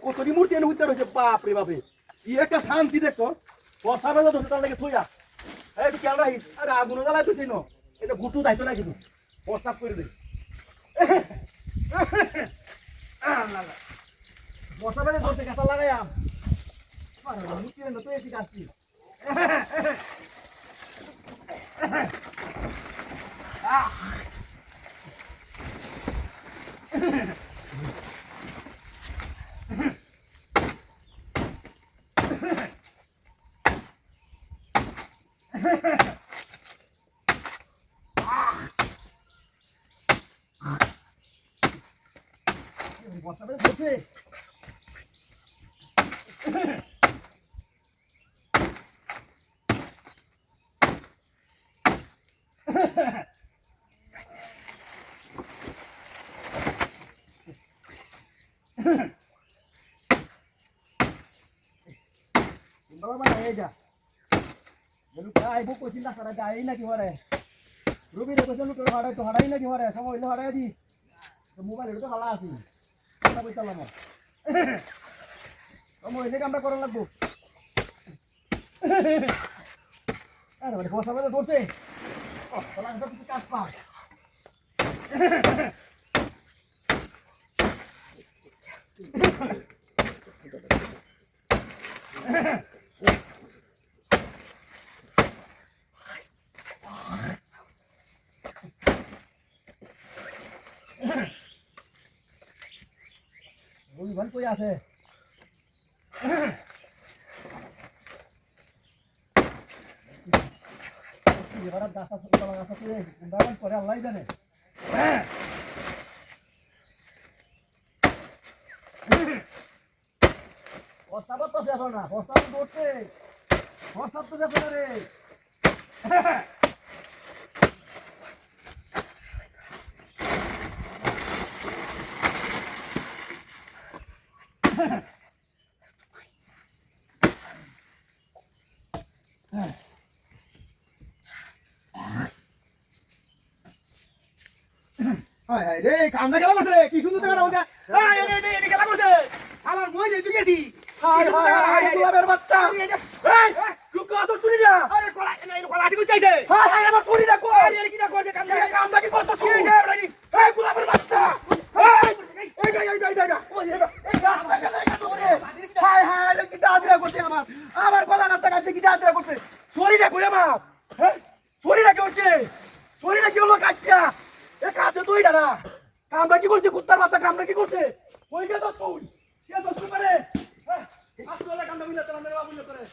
কতটি মূর্তি এনে উঠতে রয়েছে বাপরে বাপে কি একটা শান্তি দেখছো বর্ষা বেজা ধরছে তার লাগে থইয়া একটু খেয়াল রাখিস আরে আগুন জ্বালাই তুই ন এটা গুটু দায়িত্ব রাখিস প্রস্তাব করে দে বর্ষা বেজা ধরছে কাঁচা লাগাইয়াম মূর্তি এনে তুই এসে কাটছি বর্ষা বেজা ধরছে আইব কইছিল না সারা যাই নাকি হরে রবি রে কইছিল তো হাড়াই তো হাড়াই নাকি হরে সময় হইলো হাড়াই দি মোবাইল তো হালা আছে কথা কইতালাম সময় হইলে আমরা করা লাগবো আরে মানে বসা বেলা ধরছে তাহলে আমরা কিছু কাজ পা vẫn tôi à thế gì vào đằng sau kalau nggak satu deh undangan Korea lain deh Postabat tuh siapa na postabat doce postabat tuh siapa re হায় হায় রে কামনা খেলা করছে রে কি সুন্দর দেখা না হায় রে রে রে খেলা করছে আমার মই রে তুই গেছি হায় হায় হায় গোলাপের বাচ্চা এই কুকা তো চুরি না আরে কোলা না এই কোলা ঠিক চাইছে হায় হায় আমার চুরি না কই আরে কি না করছে কামনা কি করছ তুই এই এই গোলাপের বাচ্চা এই হায় হায় রে কি দাদরা করছে আমার গলা না টাকা কি দাদরা করছে চুরিটা কই আমার হ্যাঁ চুরিটা কি হচ্ছে চুরিটা কি হলো কাটটা এ কাছে তুই না কামরা কি করছে কুত্তার বাচ্চা কামরা কি করছে ওই গেছ তুই কে তো সুপারে আসলে কামরা বিনা চালানোর বাবু করে